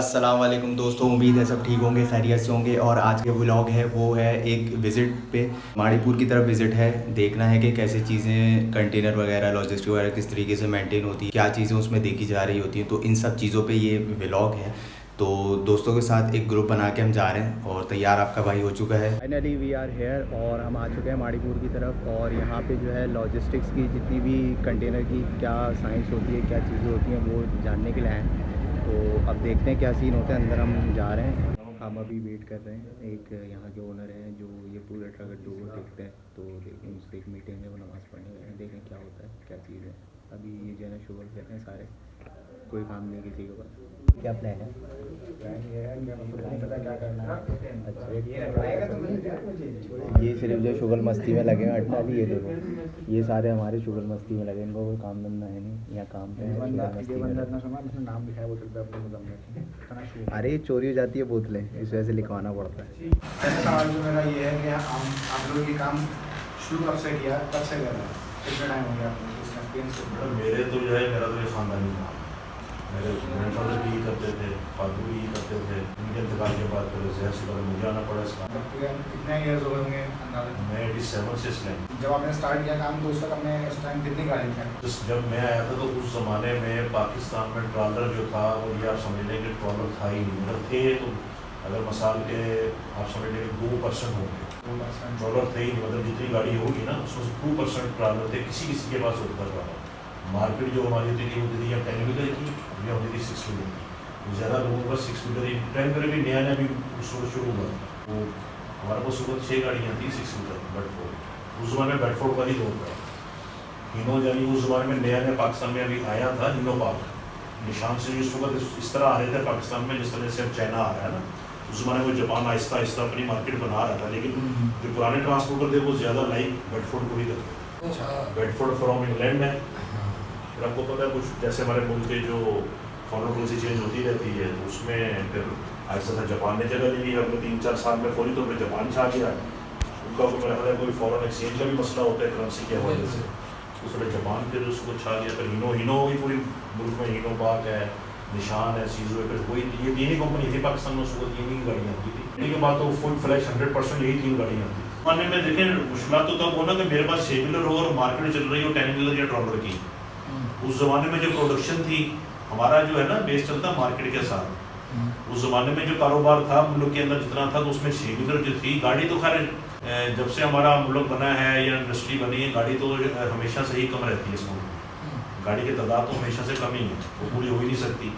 अस्सलाम वालेकुम दोस्तों, उम्मीद है सब ठीक होंगे, खैरियत से होंगे। और आज के व्लॉग है वो है एक विज़िट पे माड़ीपुर की तरफ विज़िट है। देखना है कि कैसे चीज़ें कंटेनर वगैरह लॉजिस्टिक वगैरह किस तरीके से मेंटेन होती है, क्या चीज़ें उसमें देखी जा रही होती हैं। तो इन सब चीज़ों पे ये व्लॉग है। तो दोस्तों के साथ एक ग्रुप बना के हम जा रहे हैं और तैयार आपका भाई हो चुका है। फाइनली वी आर हेयर और हम आ चुके हैं माड़ीपुर की तरफ। और यहाँ पे जो है लॉजिस्टिक्स की जितनी भी कंटेनर की क्या साइंस होती है, क्या चीज़ें होती हैं, वो जानने के लिए आए हैं। तो अब देखते हैं क्या सीन होता है, अंदर हम जा रहे हैं। हम अभी वेट कर रहे हैं, एक यहाँ के ओनर हैं जो ये पूरे ट्रक डोर देखते हैं। तो देखें उससे एक मीटिंग है, वो नमाज़ पढ़ने गए हैं, देखें क्या होता है क्या चीज़ है। अभी ये जो है ना शुगर कर रहे हैं सारे, कोई काम नहीं किसी के पास। क्या प्लान है? प्लान ये है कि हमको नहीं पता क्या करना है। अच्छा, ये सिर्फ जो शुगर मस्ती में लगे हैं अटनाली, ये देखो ये सारे हमारे शुगर मस्ती में लगे, इनको कोई काम धंधा है नहीं, यहाँ काम पे है शुगर मस्ती में। नाम लिखा है बोतल पे अपने मुदम में। अरे चोरी हो जाती है बोतलें, इस वजह से लिखवाना पड़ता है। ऐसा सवाल जो मेरा ये है कि आप लोग ये काम शुरू कब से किया, कब से कर रहे हैं, कितना टाइम हो गया आपको इसका एक्सपीरियंस? मेरे तो जो है मेरा तो ये ख़ानदानी था। मेरे ग्रैंडफादर भी यही करते थे, फादर भी यही करते थे। उनके इंतकाल के बाद फिर जहर से पहले मुझे आना पड़ा इसका। कितने ईयर्स हो गए होंगे अंदाज़ा? मैं 87 से इसलिए जब आपने स्टार्ट किया काम तो उस वक्त हमने उस टाइम कितनी गाड़ी थी? जब मैं आया था तो उस ज़माने में पाकिस्तान में ट्रॉलर जो था वो ये आप समझ लें कि ट्रॉलर था ही नहीं। अगर थे तो अगर मसाल के आप समझ लें 2% होंगे, ट्रॉलर थे ही नहीं। मतलब जितनी गाड़ी होगी ना उसमें से 2% ट्रॉलर थे, किसी किसी के पास होता था। मार्केट जो हमारी होती थी वो थी या 10 व्हीलर की या होती थी 6 व्हीलर की। ज़्यादा लोगों के पास 6 व्हीलर ही 10 व्हीलर भी नया नया भी शुरू हुआ। वो हमारे पास सुबह 6 गाड़ियाँ थी 6 व्हीलर बेडफोर्ड। उस ज़माने में बेडफोर्ड का ही दौर था। हीनो यानी उस ज़माने में नया नया पाकिस्तान में अभी आया था हीनो पार्क। निशान से इस वक्त इस तरह आ रहे थे पाकिस्तान में जिस तरह से अब चाइना आ रहा है ना। उस ज़माने में जापान आहिस्ता आहिस्ता अपनी मार्केट बना रहा था, लेकिन जो पुराने ट्रांसपोर्टर थे वो ज़्यादा लाइक बेडफोर्ड को ही करते थे। बेडफोर्ड फ्रॉम इंग्लैंड है। फिर आपको पता है कुछ जैसे हमारे मुल्क के जो फॉरेन पॉलिसी चेंज होती रहती है तो उसमें फिर आहिस्ता सा जापान ने जगह ले ली है। अगले 3-4 साल में फौरी तौर पर जापान छा गया। उनका मेरा ख्याल है कोई फॉरेन एक्सचेंज का भी मसला होता है करेंसी के हवाले से, उसमें जापान फिर उसको छा गया। फिर हीनो ही पूरी मुल्क में हीनो पार्क है, निशान है, सीजो है। फिर वही ये तीन ही कंपनी थी पाकिस्तान में, उसको 3 ही गाड़ियाँ आती थी। इनके बाद तो फुल फ्लैश 100% यही 3 गाड़ियाँ आती थी। मानने में देखें मुश्किल तो तब होना कि मेरे पास 6 व्हीलर हो और मार्केट चल रही हो 10 व्हीलर या ट्रॉलर की। उस ज़माने में जो प्रोडक्शन थी हमारा जो है ना बेस चलता मार्केट के साथ। उस ज़माने में जो कारोबार था मुल्क के अंदर जितना था तो उसमें 6 व्हीलर जो थी गाड़ी तो खैर जब से हमारा मुल्क बना है या इंडस्ट्री बनी है गाड़ी तो हमेशा से ही कम रहती है। इसमें गाड़ी की तादाद तो हमेशा से कम ही है, वो पूरी हो ही नहीं सकती।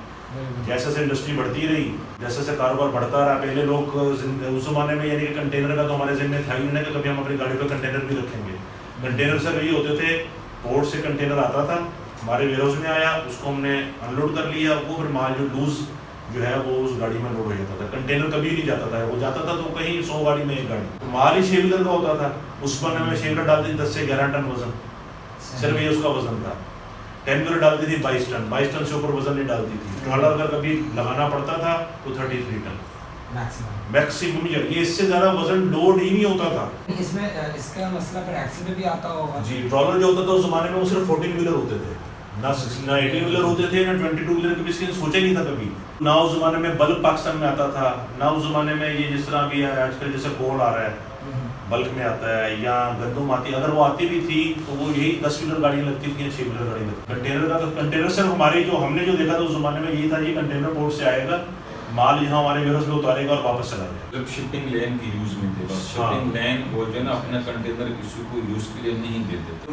जैसे जैसे इंडस्ट्री बढ़ती रही, जैसे जैसे कारोबार बढ़ता रहा, पहले लोग उस ज़माने में यानी कि कंटेनर का तो हमारे ज़हन में था ही नहीं कि कभी हम अपनी गाड़ी पर कंटेनर भी रखेंगे। कंटेनर सर ये होते थे, पोर्ट से कंटेनर आता था, हमारे वेयरहाउस में आया, उसको हमने अनलोड कर लिया, वो फिर माल जो लूज जो है वो उस गाड़ी में लोड हो जाता था। कंटेनर कभी नहीं जाता था, वो जाता था तो कहीं 100 गाड़ी में 1 गाड़ी। तो माल ही 6 व्हीलर का होता था। उस पर में 6 व्हीलर डालती थी 10 से 11 टन वजन, सिर्फ ये उसका वजन था। 10 व्हीलर डालती थी 22 टन, 22 टन से ऊपर वजन नहीं डालती थी। ट्रॉलर अगर कभी लगाना पड़ता था तो 33 टन मैक्सिमम। ये इससे ज़्यादा वजन लोड ही नहीं होता था। इसमें इसका मसला फिर एक्सी में भी आता होगा जी। ट्रॉलर जो होता था उस ज़माने में वो सिर्फ 14 व्हीलर होते थे, ना 80 व्हीलर होते थे, ना 22 व्हीलर। कभी इसके सोचा ही नहीं था कभी। ना उस ज़माने में बल्क पाकिस्तान में आता था, ना उस ज़माने में ये जिस तरह अभी आजकल जैसे कोल आ रहा है बल्क में आता है या गंदम आती है। अगर वो आती भी थी तो वो यही 10 व्हीलर गाड़ियाँ लगती थी या 6 व्हीलर गाड़ी लगती। कंटेनर का तो कंटेनर सिर्फ हमारे जो हमने जो देखा था उस ज़माने में यही था, ये कंटेनर पोर्ट से आएगा, माल यहाँ हमारे वेयरहाउस में उतारेगा और वापस चला जाएगा। जब शिपिंग लेन की यूज में थे, बस शिपिंग लेन वो जो ना अपना कंटेनर किसी को यूज के लिए नहीं देते थे।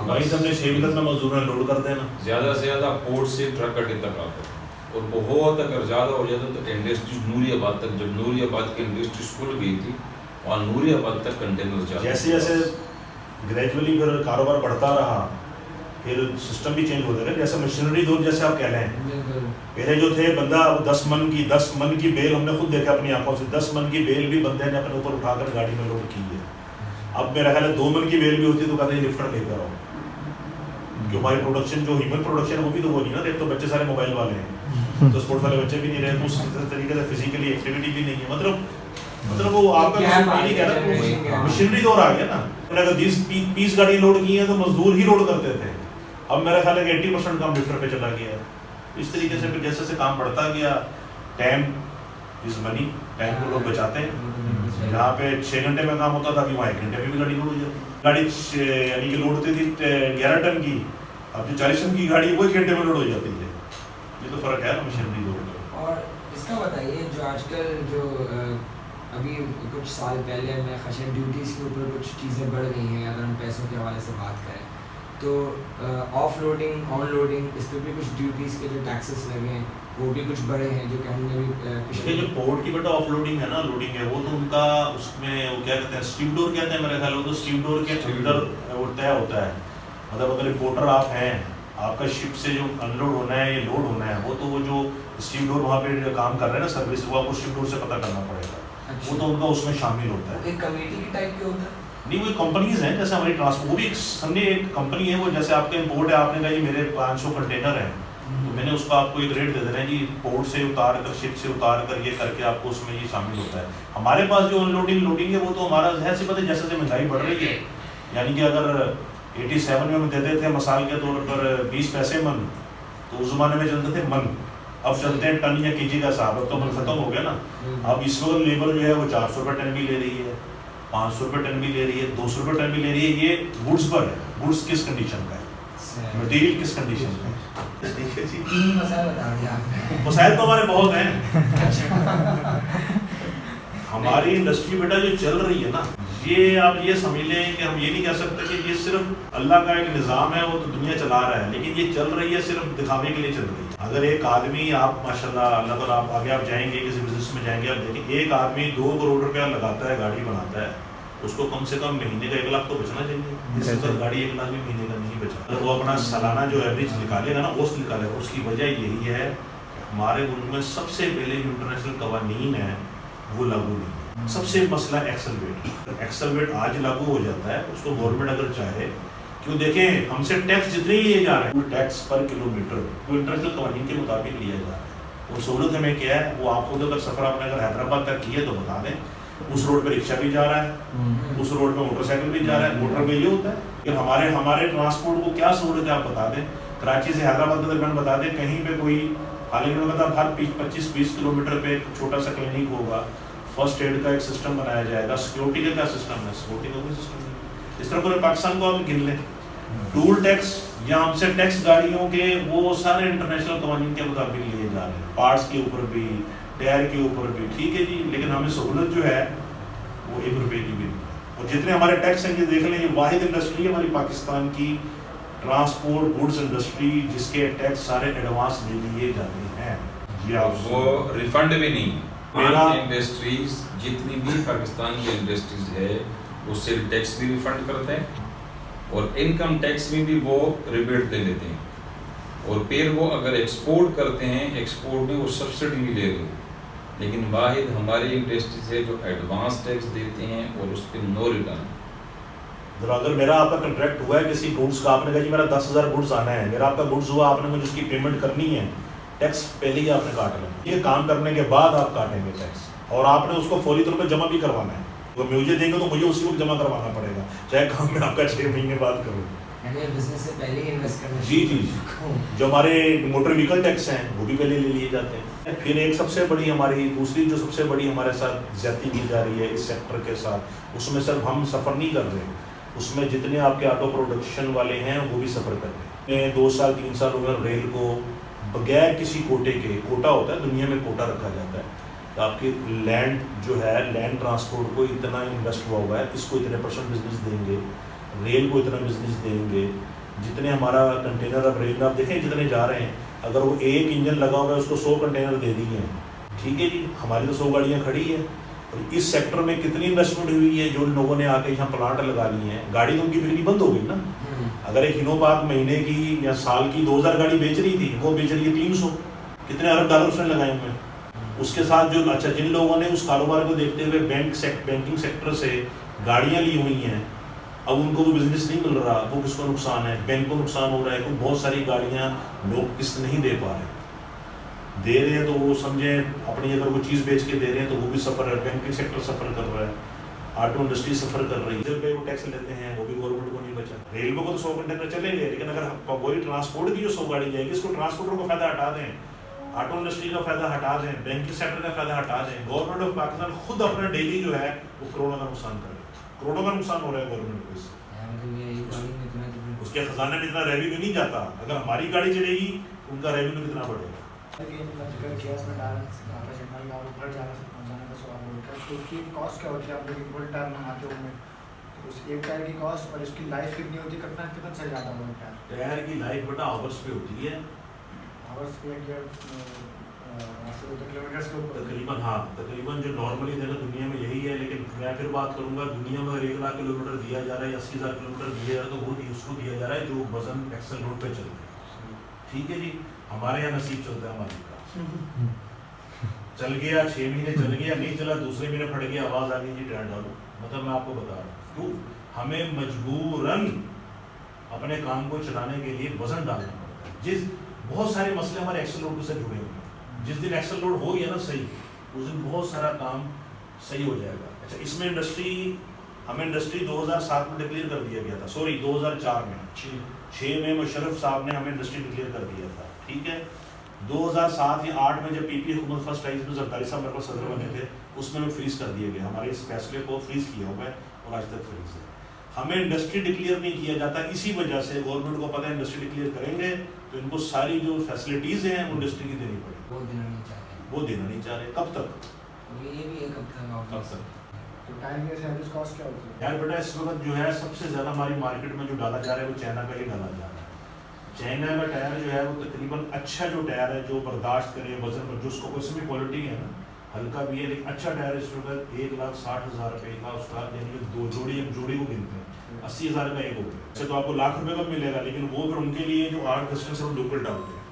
वहीं से हमने 6 व्हीलर में मजदूर लोड कर देना। ज़्यादा से ज़्यादा पोर्ट से ट्रक अड्डे तक आते थे और बहुत अगर ज़्यादा हो जाता तो इंडस्ट्री नूरियाबाद तक, जब नूरियाबाद की इंडस्ट्री स्कूल गई थी वहाँ नूरियाबाद तक कंटेनर जाते। जैसे जैसे ग्रेजुअली फिर कारोबार बढ़ता रहा, फिर सिस्टम भी चेंज होता रहा। जैसे मशीनरी दौर जैसे आप कह रहे हैं, पहले जो थे बंदा 10 मन की बेल, हमने खुद देखा अपनी आंखों से, 10 मन की बेल भी बंदे ने अपने ऊपर उठाकर गाड़ी में लोड की है। अब मेरा ख्याल है 2 मन की बेल भी होती तो कहते हैं लिफ्टर लेकर आओ, क्योंकि हमारी प्रोडक्शन जो ह्यूमन प्रोडक्शन है वो भी तो वो नहीं ना। देख तो बच्चे सारे मोबाइल वाले हैं, तो स्पोर्ट्स वाले बच्चे भी नहीं रहे, तो उस तरीके से फिजिकली एक्टिविटी भी नहीं है। मतलब वो आपका नहीं कह रहा, मशीनरी दौर आ गया ना। अगर 20 गाड़ी लोड की है तो मजदूर ही लोड करते थे। अब मेरा ख्याल है कि 80% काम लिफ्टर पे चला गया। इस तरीके से फिर जैसे जैसे काम बढ़ता गया टाइम इज मनी, टाइम को लोग बचाते हैं। जहाँ पे 6 घंटे में काम होता था अभी वहाँ 1 घंटे में भी गाड़ी लोड हो जाती है। गाड़ी यानी कि लोड होती थी 11 टन की, अब जो 40 टन की गाड़ी वो 1 घंटे में लोड हो जाती है। ये तो फर्क है ना मशीनरी दो। और इसका बताइए जो आजकल जो अभी कुछ साल पहले मैं खशन ड्यूटीज़ के ऊपर कुछ चीज़ें बढ़ गई हैं, अगर हम पैसों के हवाले से बात करें तो ऑफ लोडिंग ऑन लोडिंग इस पर भी कुछ ड्यूटीज़ के जो टैक्सेस लगे हैं वो भी कुछ बड़े हैं, जो कि हमने भी पिछले जो पोर्ट की बेटा ऑफ लोडिंग है ना, लोडिंग है वो तो उनका उसमें वो क्या कहते हैं स्टीम डोर कहते हैं मेरे ख्याल में, तो स्टीम डोर के अंदर वो तय होता है। मतलब अगर रिपोर्टर आप हैं, आपका शिप से जो अनलोड होना है या लोड होना है वो तो वो जो स्टीम डोर वहाँ पे काम कर रहे हैं ना सर्विस, वो आपको स्टीम डोर से पता करना पड़ेगा। वो तो उनका उसमें शामिल होता है। एक कमेटी की टाइप के होता है नहीं, वो कंपनीज हैं जैसे हमारी ट्रांसपोर्ट, वो भी हमने एक कंपनी है वो, जैसे आपका इंपोर्ट है, आपने कहा जी मेरे 500 कंटेनर हैं तो मैंने उसको आपको एक रेट दे देना है जी, पोर्ट से उतार कर शिप से उतार कर ये करके आपको उसमें ये शामिल होता है। हमारे पास जो अनलोडिंग लोडिंग है वो तो हमारा जहर सी पता है, जैसे जैसे महंगाई बढ़ रही है, यानी कि अगर 87 में हम देते थे मसाल के तौर पर 20 पैसे मन, तो उस ज़माने में चलते थे मन, अब चलते हैं टन या केजी का हिसाब। अब तो मन खत्म हो गया ना। अब इस वक्त लेबर जो है वो 400 रुपये टन भी ले रही है, 500 रुपये टन भी ले रही है, 200 रुपये टन भी ले रही है। ये गुड्स पर है, गुड्स किस कंडीशन का है, मटेरियल किस कंडीशन का है। तीन मसाइल बता दिया आपने। मसाइल तो हमारे बहुत हैं। हमारी इंडस्ट्री बेटा जो चल रही है ना, ये आप ये समझ लें कि हम ये नहीं कह सकते कि ये सिर्फ अल्लाह का एक निज़ाम है, वो तो दुनिया चला रहा है, लेकिन ये चल रही है सिर्फ दिखावे के लिए चल रही है। अगर एक आदमी, आप माशाल्लाह अल्लाह ताला, आप आगे आप जाएंगे किसी बिजनेस में जाएंगे, आप देखें एक आदमी 2 करोड़ रुपया लगाता है, गाड़ी बनाता है, उसको कम से कम महीने का 1 लाख तो बचना चाहिए। इससे तो गाड़ी 1 लाख भी महीने का नहीं बचा। अगर वो अपना सालाना जो एवरेज निकालेगा ना, औसत निकालेगा, उसकी वजह यही है हमारे मुल्क में सबसे पहले जो इंटरनेशनल कवानीन है वो लागू नहीं है। सबसे मसला एक्सल वेट आज लागू हो जाता है, उसको गवर्नमेंट अगर चाहे, क्यों देखें हमसे टैक्स जितने ही लिए जा रहे हैं, वो टैक्स पर किलोमीटर वो इंटरनेशनल कवानीन के मुताबिक लिया जा रहा है। और सहूलत हमें क्या है, वो आप खुद अगर सफ़र आपने अगर हैदराबाद तक किया तो बता दें, उस रोड पे रिक्शा भी जा रहा है, उस रोड पे मोटरसाइकिल भी जा रहा है। मोटर पे ये होता है कि हमारे ट्रांसपोर्ट को क्या सहूलत है आप बता दें। कराची से हैदराबाद के दरमियान बता दें, कहीं पे कोई, हालांकि मतलब हर 25-20 किलोमीटर पे एक छोटा सा क्लिनिक होगा, फर्स्ट एड का एक सिस्टम बनाया जाएगा, सिक्योरिटी का क्या सिस्टम है, सिक्योरिटी का कोई सिस्टम नहीं। इस तरह पूरे पाकिस्तान को आप गिन लें, टूल टैक्स या हमसे टैक्स गाड़ियों के वो सारे इंटरनेशनल कवानीन के मुताबिक लिए जा रहे हैं, पार्ट्स के ऊपर भी, टायर के ऊपर भी, ठीक है जी, लेकिन हमें सहूलत जो है वो 1 रुपये की भी नहीं। और जितने हमारे टैक्स हैं, ये देख लें, ये वाहिद इंडस्ट्री है हमारी पाकिस्तान की ट्रांसपोर्ट गुड्स इंडस्ट्री जिसके टैक्स सारे एडवांस ले लिए जाते हैं। जी आप वो रिफंड भी नहीं। मेरा इंडस्ट्रीज जितनी भी पाकिस्तान की इंडस्ट्रीज है वो सेल टैक्स भी रिफंड करते हैं और इनकम टैक्स में भी वो रिबेट दे लेते हैं, और फिर वो अगर एक्सपोर्ट करते हैं, एक्सपोर्ट में वो सब्सिडी भी ले रहे हैं। लेकिन वाहिद हमारी इंडस्ट्रीज है जो एडवांस टैक्स देते हैं और उस पर नो रिटर्न। अगर मेरा आपका कॉन्ट्रैक्ट हुआ है किसी गुड्स का, आपने कहा जी मेरा 10,000 गुड्स आना है, मेरा आपका गुड्स हुआ, आपने मुझे उसकी पेमेंट करनी है, टैक्स पहले ही आपने काट लेना। ये काम करने के बाद आप काटेंगे टैक्स, और आपने उसको फौरी तौर पर जमा भी करवाना है। तो मुझे देंगे तो मुझे उसी वक्त जमा करवाना पड़ेगा, चाहे काम में आपका 6 महीने बाद करूँ। बिजनेस से पहले ही इन्वेस्ट करना। जी जी, जो हमारे मोटर व्हीकल टैक्स हैं वो भी पहले ले लिए जाते हैं। फिर एक सबसे बड़ी हमारी दूसरी जो सबसे बड़ी हमारे साथ ज्यादती की जा रही है इस सेक्टर के साथ, उसमें सिर्फ हम सफ़र नहीं कर रहे, उसमें जितने आपके ऑटो प्रोडक्शन वाले हैं वो भी सफ़र कर रहे हैं। 2 साल 3 साल हो गए रेल को बगैर किसी कोटे के, कोटा होता है दुनिया में, कोटा रखा जाता है तो आपकी लैंड जो है, लैंड ट्रांसपोर्ट को इतना इन्वेस्ट हुआ है, इसको इतने % बिजनेस देंगे, रेल को इतना बिजनेस देंगे, जितने हमारा कंटेनर अब रेल में आप देखें जितने जा रहे हैं, अगर वो एक इंजन लगा हुआ है उसको 100 कंटेनर दे दिए हैं, ठीक है जी, हमारी तो 100 गाड़ियाँ खड़ी है। और इस सेक्टर में कितनी इन्वेस्टमेंट हुई है, जो लोगों ने आके यहाँ प्लांट लगा लिए हैं, गाड़ी तो उनकी बिक्री बंद हो गई ना। अगर एक हिनोपाक महीने की या साल की 2000 गाड़ी बेच रही थी, वो बेच रही है 300, कितने अरब डॉलर उसने लगाए हुए हैं। उसके साथ जो अच्छा जिन लोगों ने उस कारोबार को देखते हुए बैंकिंग सेक्टर से गाड़ियाँ ली हुई हैं, अब उनको वो बिजनेस नहीं मिल रहा, वो किसको नुकसान है, बैंक को नुकसान हो रहा है, क्योंकि बहुत सारी गाड़ियाँ लोग किस्त नहीं दे पा रहे हैं तो वो समझे अपनी अगर वो चीज़ बेच के दे रहे हैं तो वो भी सफ़र है, बैंकिंग सेक्टर सफ़र कर रहा है, ऑटो इंडस्ट्री सफ़र कर रही है, पे वो टैक्स लेते हैं वो भी गवर्नमेंट को नहीं बचा। रेलवे को तो 100 कंटेनर चलेंगे, लेकिन अगर वही ट्रांसपोर्ट की जो 100 गाड़ी जाएगी, इसको ट्रांसपोर्टर को फायदा हटा दें, ऑटो इंडस्ट्री का फ़ायदा हटा दें, बैंकिंग सेक्टर का फ़ायदा हटा दें, गवर्नमेंट ऑफ पाकिस्तान खुद अपना डेली जो है वो करोड़ों का नुकसान कर रहा है, करोड़ों का नुकसान हो रहा है गवर्नमेंट को इससे। उसके खजाने में इतना रेवेन्यू नहीं जाता, अगर हमारी गाड़ी चलेगी उनका रेवेन्यू कितना बढ़ेगा। तो उसकी कॉस्ट क्या होती है, आप लोग एक टायर मंगाते होंगे, उस एक टायर की कॉस्ट और इसकी लाइफ कितनी होती है, कितना कितना चल जाता है वो टायर? टायर की लाइफ बेटा आवर्स पे होती है, आवर्स पे किलोमीटर के ऊपर तकरीबन। हाँ, तकरीबन जो नॉर्मली देखो दुनिया में यही है, लेकिन मैं फिर बात करूंगा दुनिया में अगर 1 लाख किलोमीटर दिया जा रहा है, 80,000 किलोमीटर दिया जा रहा है, तो वो उसको दिया जा रहा है जो वजन एक्सल रोड पे चलता है। ठीक है जी, हमारे यहाँ नसीब चलता है मालिक का, चल गया 6 महीने चल गया, नहीं चला दूसरे महीने फट गया, आवाज़ आ गई जी टायर डालो। मतलब मैं आपको बता रहा हूँ क्यों हमें मजबूरन अपने काम को चलाने के लिए वजन डालना पड़ता है। जिस बहुत सारे मसले हमारे एक्सल रोड से जुड़े हुए हैं, जिस दिन एक्सल रोड हो गया ना सही, उस दिन बहुत सारा काम सही हो जाएगा। अच्छा, इसमें हमें इंडस्ट्री 2007 में डिक्लेयर कर दिया गया था, सॉरी 2004 में, 6 में मुशर्रफ साहब ने हमें इंडस्ट्री डिक्लेयर कर दिया था। ठीक है, 2007 या 8 में जब पीपी हुकूमत फर्स्ट आई, इसमें जरदारी साहब मेरे को सदर बने थे, उसमें हमें फ्रीज कर दिया गया, हमारे इस फैसले को फ्रीज किया हुआ है और आज तक फ्रीज है। हमें इंडस्ट्री डिक्लेयर नहीं किया जाता, इसी वजह से गवर्नमेंट को पता है इंडस्ट्री डिक्लेयर करेंगे तो इनको सारी जो फैसिलिटीज़ हैं वो इंडस्ट्री की देनी पड़ेगी। वो देना नहीं चाह रहे, वो देना नहीं चाह रहे, कब तक? ये भी एक हफ्ता कब तक? तो टायर की एवरेज कॉस्ट क्या होती है? यार बेटा इस वक्त जो है सबसे ज़्यादा हमारी मार्केट में जो डाला जा रहा है वो चाइना का ही डाला जा रहा है। चाइना का टायर जो है वो तकरीबन अच्छा जो टायर है, जो बर्दाश्त करे वजन पर, जो उसको कोई भी क्वालिटी है ना, हल्का भी है लेकिन अच्छा टायर इस वक्त 1,60,000 रुपये का उसका, यानी कि 2 जोड़ी, एक जोड़ी को गिनते हैं 80,000 का एक हो गया। अच्छा, तो आपको लाख रुपए का मिलेगा, लेकिन वो फिर उनके लिए जो 8 डिस्टेंस है वो लोकल डालते हैं,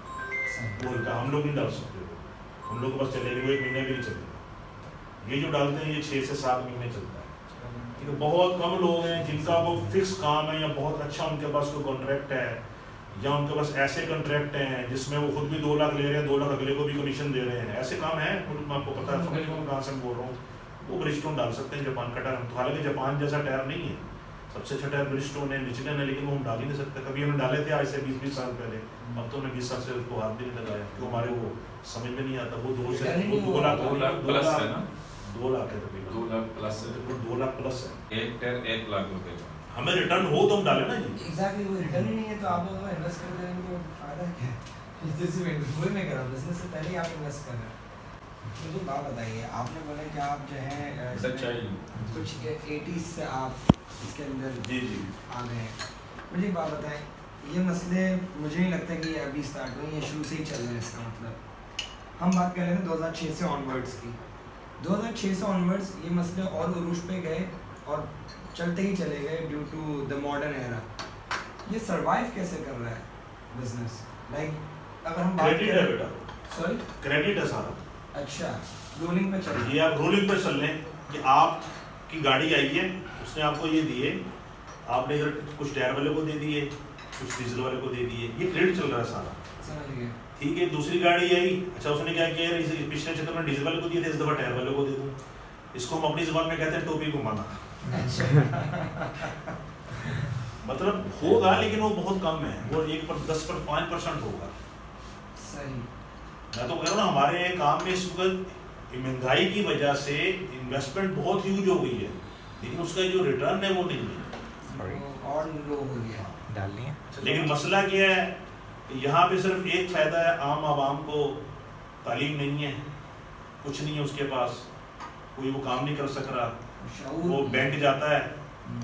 वो उनका हम लोग नहीं डाल सकते, हम लोग के पास चलेगी वो 1 महीना भी नहीं चलेगा। ये जो डालते हैं ये 6 से 7 महीने चलता है। तो बहुत कम लोग हैं जिनका वो फिक्स काम है या बहुत अच्छा उनके पास कोई कॉन्ट्रैक्ट है, या उनके पास ऐसे कॉन्ट्रैक्ट हैं जिसमें वो खुद भी 2 लाख ले रहे हैं, 2 लाख अगले को भी कमीशन दे रहे हैं, ऐसे काम है। मैं आपको पता है, समझ लो कहाँ से मैं बोल रहा हूँ। वो ब्रिजस्टोन डाल सकते हैं, जापान का टायर, हालांकि जापान जैसा टायर नहीं है, सबसे अच्छा टायर ब्रिजस्टोन है, मिचेलन है, लेकिन वो हम डाल ही नहीं सकते। कभी हमने डाले थे आज से 20-20 साल पहले, अब तो हमने 20 साल से उसको हाथ भी नहीं लगाया, तो हमारे वो समझ में नहीं आता। वो 2 लाख है ना, 2 लाख है, 2 लाख प्लस है, 2 लाख प्लस है। एक टायर 1 लाख रुपए का। हमें रिटर्न हो तो हम डालें ना जी। एग्जैक्टली, वो रिटर्न ही नहीं है तो आप लोगों को इन्वेस्ट कर देंगे तो फायदा क्या है? जैसे वही मैं कर रहा हूँ, बिजनेस से पहले ही आप इन्वेस्ट कर रहे हैं। मुझे बात बताइए, आपने बोला कि आप जो है सच्चाई कुछ 80s से आप इसके अंदर जी जी आ गए हैं। मुझे एक बात बताएं, ये मसले मुझे नहीं लगता कि ये अभी स्टार्ट हुए, ये शुरू से ही चल रहे हैं। इसका मतलब हम बात कर रहे थे 2006 से ऑनवर्ड्स की, 2006 से ऑनवर्ड्स ये मसले और उरूज पे गए और चलते ही चले गए due to the modern era. ये सरवाइव कैसे कर रहा है बिजनेस? लाइक अगर हम बात क्रेडिट है बेटा, सॉरी क्रेडिट है सारा। अच्छा, रोलिंग पे चल रहा है। ये आप रोलिंग पे चल लें कि आपकी गाड़ी आई है, उसने आपको ये दिए, आपने इधर कुछ टायर वाले को दे दिए, कुछ डीजल वाले को दे दिए, ये क्रेडिट चल रहा है सारा। समझ गए। ठीक है, दूसरी गाड़ी आई, अच्छा उसने क्या किया, पिछले चक्कर में डीजल वाले को दिए थे, इस दफा टायर वाले को दे दूँ। इसको हम अपनी जुबान में कहते हैं टोपी घुमाना। मतलब होगा लेकिन वो बहुत कम है, वो 10-5% होगा। सही। मैं तो कह रहा हूँ ना, हमारे काम में इस वक्त महंगाई की वजह से इन्वेस्टमेंट बहुत ह्यूज हो गई है, लेकिन उसका जो रिटर्न है वो नहीं है, और लो हो गया डालनी है। लेकिन मसला क्या है, यहाँ पे सिर्फ एक फ़ायदा है, आम आवाम को तालीम नहीं है, कुछ नहीं है उसके पास, कोई वो काम नहीं कर सक रहा, वो बैंक जाता है,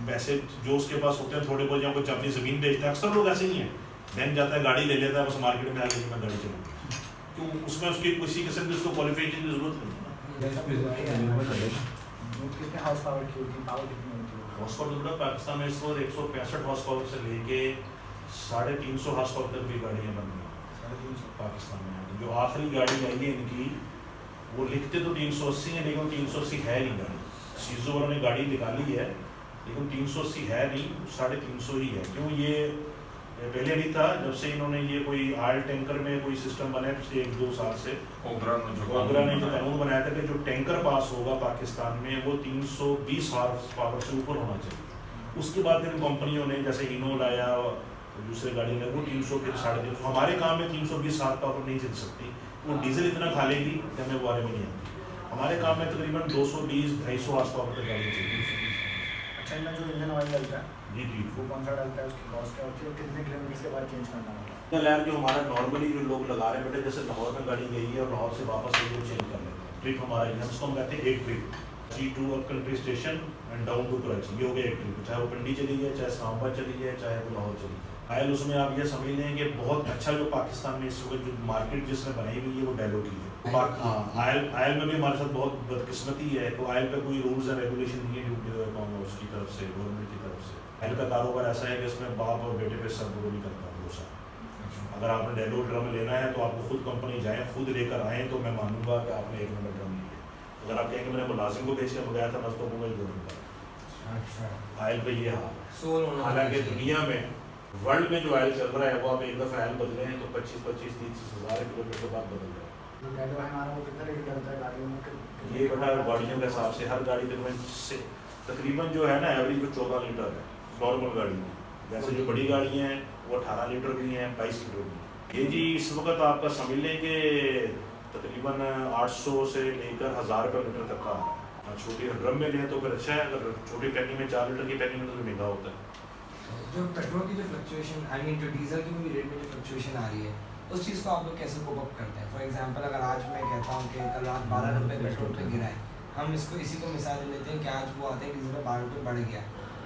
पैसे जो उसके पास होते हैं थोड़े बहुत, या कुछ अपनी ज़मीन बेचता है, अक्सर लोग ऐसे ही हैं, बैंक जाता है गाड़ी ले लेता है, बस मार्केट में आके मैं गाड़ी चलाऊँ, तो उसमें उसकी किसी किस्म की उसको क्वालिफिकेशन की जरूरत नहीं है। कितने हॉर्स पावर की होती है, पावर कितनी होती है? हॉर्स पावर पाकिस्तान में इस वक्त 165 हॉर्स पावर से लेके 350 हॉर्स पावर तक भी गाड़ियाँ बन गई 350 पाकिस्तान में। जो आखिरी गाड़ी आई है इनकी, वो लिखते तो 380 है, लेकिन 380 है नहीं गाड़ी, सीजो वालों ने गाड़ी निकाली है, लेकिन 380 है नहीं, 350 ही है। क्यों? ये पहले नहीं था, जब से इन्होंने ये कोई ऑयल टैंकर में कोई सिस्टम बनाया पिछले 1-2 साल से, ओबरा ने जो कानून बनाया था कि जो टैंकर पास होगा पाकिस्तान में वो 320 हॉर्स पावर से ऊपर होना चाहिए। उसके बाद इन कंपनियों ने जैसे इनो लाया, दूसरे गाड़ी में वो 300 फिर 350, हमारे काम में 320 हॉर्स पावर नहीं चल सकती, वो डीजल इतना खा लेगी कि हमें वो बारे में नहीं आती। हमारे काम में तकरीबन 220-250 आस पास तक गाड़ी चाहिए। अच्छा, इनमें जो इंजन ऑयल डलता है जी जी। वो कौन सा डलता है, उसकी कॉस्ट क्या होती है, कितने किलोमीटर के बाद चेंज करना होता है? लैब जो हमारा नॉर्मली जो लोग लगा रहे हैं बेटे, जैसे लाहौर में गाड़ी गई है और लाहौर से वापस आई वो चेंज कर लेते हैं। ट्रिप हमारा ये उसको हम कहते हैं एक trip, G2 up country station and down to Karachi, ये हो गया एक ट्रिप। चाहे वो पिंडी चली जाए, चाहे इस्लामाबाद चली जाए, चाहे वो लाहौर चली जाए। आयल उसमें आप ये समझ लें कि बहुत अच्छा जो पाकिस्तान में इस वक्त जो मार्केट जिसने बनाई हुई है वो डेलो की है। हाँ, आयल में भी हमारे साथ बहुत बदकिस्मती है कि आयल पे कोई रूल्स एंड रेगुलेशन नहीं है उसकी तरफ से, गवर्नमेंट की तरफ से। आयल का कारोबार ऐसा है कि इसमें बाप और बेटे पे सब वो नहीं करता भरोसा। अगर आपने डेलो ड्रम लेना है तो आपको खुद कंपनी जाए, खुद लेकर आएँ तो मैं मानूंगा कि आपने 1 नंबर ड्रम लिया। अगर आप कहेंगे मैंने मुलाजिम को भेज के मंगाया था, मैं उसको मोबाइल दे दूँगा। अच्छा, आयल पे ये हाल है। सोल होना हालांकि चाहिए। दुनिया में वर्ल्ड में जो आयल चल रहा है वो आप एक दफ़ा आयल बदले हैं तो 25-30 हज़ार किलोमीटर बाद बदल रहा है। जो डेलो है हमारा, वो कितना लीटर डलता है गाड़ियों में? ये बड़ा गाड़ियों के हिसाब से हर गाड़ी तकरीबन से तकरीबन जो है ना एवरेज वो 14 लीटर है नॉर्मल गाड़ी में। वैसे जो बड़ी गाड़ियाँ हैं वो 18 लीटर भी हैं, 22 लीटर भी हैं। ये जी इस वक्त आपका समझ लें कि तकरीबन 800 से लेकर 1000 रुपये लीटर तक का। छोटी ड्रम में लें तो फिर अच्छा है, अगर छोटी पैकिंग में 4 लीटर की पैकिंग में तो महंगा होता है। जो पेट्रोल की जो फ्लक्चुएशन, आई मीन जो डीजल की भी रेट में जो फ्लक्चुएशन आ रही है, उस चीज़ को आप लोग कैसे कोप अप करते हैं? फॉर एग्जांपल अगर आज मैं कहता हूँ कि कल रात 12 रुपये पेट्रोल पे गिरा है, हम इसको इसी को मिसाल लेते हैं कि आज वो आते हैं डीजल में 12 रुपये बढ़ गया।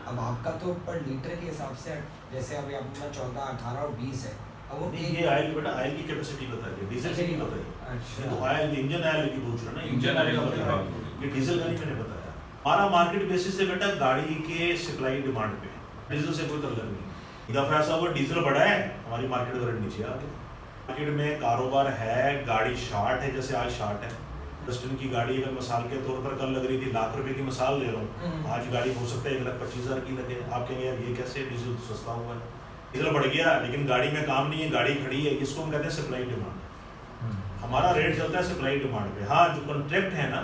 अब आपका तो पर लीटर के हिसाब से जैसे अभी आपका 14, 18 और 20 है, अब वो नहीं, ये आयल बेटा आयल की कैपेसिटी बताइए, डीजल की नहीं बताइए। अच्छा, तो आयल इंजन आयल की पूछ रहे ना, इंजन आयल का की बताया, बात हो रही है। ये डीजल का नहीं मैंने बताया। हमारा मार्केट बेसिस से बेटा गाड़ी के सप्लाई डिमांड पे, डीजल से कोई तल्लक नहीं। दफा ऐसा हुआ डीजल बढ़ा है, हमारी मार्केट करंट नीचे आ गई। मार्केट में कारोबार है, गाड़ी शार्ट है, जैसे आज शार्ट है। 10 टन की गाड़ी अगर मिसाल के तौर पर कल लग रही थी लाख रुपए की, मिसाल ले रहा हूँ, आज गाड़ी हो सकता है 1,25,000 की लगे। आप कहेंगे यार ये कैसे, डीजल तो सस्ता हुआ है। डीजल बढ़ गया लेकिन गाड़ी में काम नहीं है, गाड़ी खड़ी है, इसको हम कहते हैं सप्लाई डिमांड। हमारा रेट चलता है सप्लाई डिमांड पे। हाँ, जो कॉन्ट्रैक्ट है ना,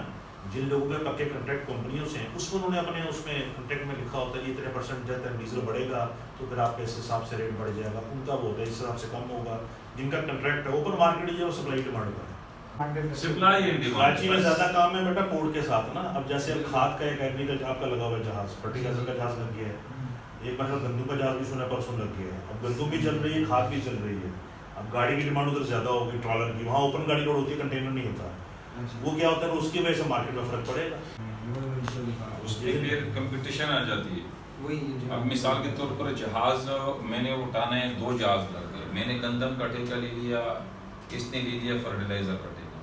जिन लोगों के पक्के कॉन्ट्रैक्ट कंपनियों से हैं, उसको उन्होंने अपने उसमें कॉन्ट्रैक्ट में लिखा होता है कि इतने % जब तक डीजल बढ़ेगा तो फिर आपके इस हिसाब से रेट बढ़ जाएगा। उनका वो होता है इस हिसाब से कम होगा। जिनका कॉन्ट्रैक्ट है ओपन मार्केट जो है सप्लाई डिमांड पर है। Supply and demand. कराची में ज्यादा काम है बेटा पोर्ट के साथ ना। अब जैसे अब खाद का एक एग्रीकल्चर आपका लगा हुआ है जहाज, फर्टिलाइजर का जहाज लग गया है, एक मतलब गंदू का जहाज भी सुना परसों लग गया है। अब गंदू भी चल रही है, खाद भी चल रही है। अब गाड़ी की डिमांड उधर ज्यादा होगी, ट्रॉलर की। वहाँ ओपन गाड़ी लोड होती है, कंटेनर नहीं होता। वो क्या होता है, उसकी वजह से मार्केट में फर्क पड़ेगा। उसमें फिर कंपटीशन आ जाती है। वही अब मिसाल के तौर पर जहाज मैंने उठाना है, 2 जहाज लग गए, मैंने गंदम का ठेका ले लिया, इसने ले लिया फर्टिलाइजर का ठेका।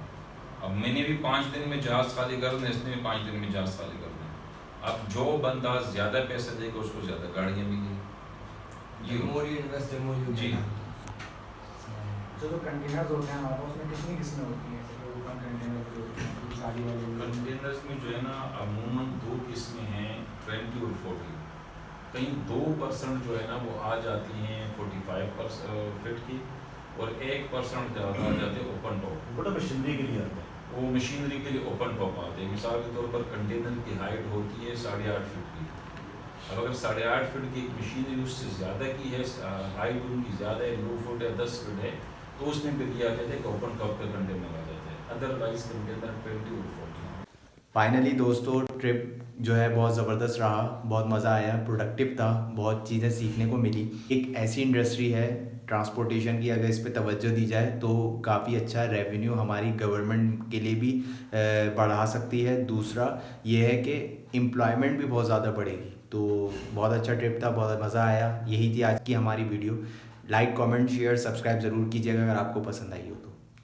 अब मैंने भी 5 दिन में जहाज खाली करना है, इसने भी 5 दिन में जहाज खाली करना है। अब जो बंदा ज्यादा पैसे देगा उसको ज्यादा गाड़ियाँ मिलेंगी। More you invest the more you जी। जो कंटेनर्स होते हैं हमारे पास, उसमें कितनी किस्में होती हैं? जैसे ओपन कंटेनर गाड़ी वाले कंटेनर्स में जो है ना अमूमन 2 किस्में हैं, 20 और 40। कहीं 2% जो है ना वो आ जाती हैं 45 फीट की, और 1% ज़्यादा आ जाते हैं ओपन टॉप। बड़ा मशीनरी के लिए आता है। वो मशीनरी के लिए ओपन टॉप आते हैं। मिसाल के तौर पर कंटेनर की हाइट होती है 8.5 फीट की। अब अगर 8.5 फीट की एक मशीनरी उससे ज़्यादा की है, हाइट उनकी ज़्यादा है, 9 फुट है, 10 फीट है, तो उसमें फिर किया जाता है कि ओपन टॉप का कंटेनर आ जाता है। अदरवाइज कंटेनर 20 और 40। फाइनली दोस्तों ट्रिप जो है बहुत ज़बरदस्त रहा, बहुत मज़ा आया, प्रोडक्टिव था, बहुत चीज़ें सीखने को मिली। एक ऐसी इंडस्ट्री है ट्रांसपोर्टेशन की, अगर इस पे तवज्जो दी जाए तो काफ़ी अच्छा रेवेन्यू हमारी गवर्नमेंट के लिए भी बढ़ा सकती है। दूसरा ये है कि एम्प्लॉयमेंट भी बहुत ज़्यादा बढ़ेगी। तो बहुत अच्छा ट्रिप था, बहुत मज़ा आया। यही थी आज की हमारी video. Like, comment, share, subscribe ज़रूर कीजिएगा अगर आपको पसंद आई हो तो।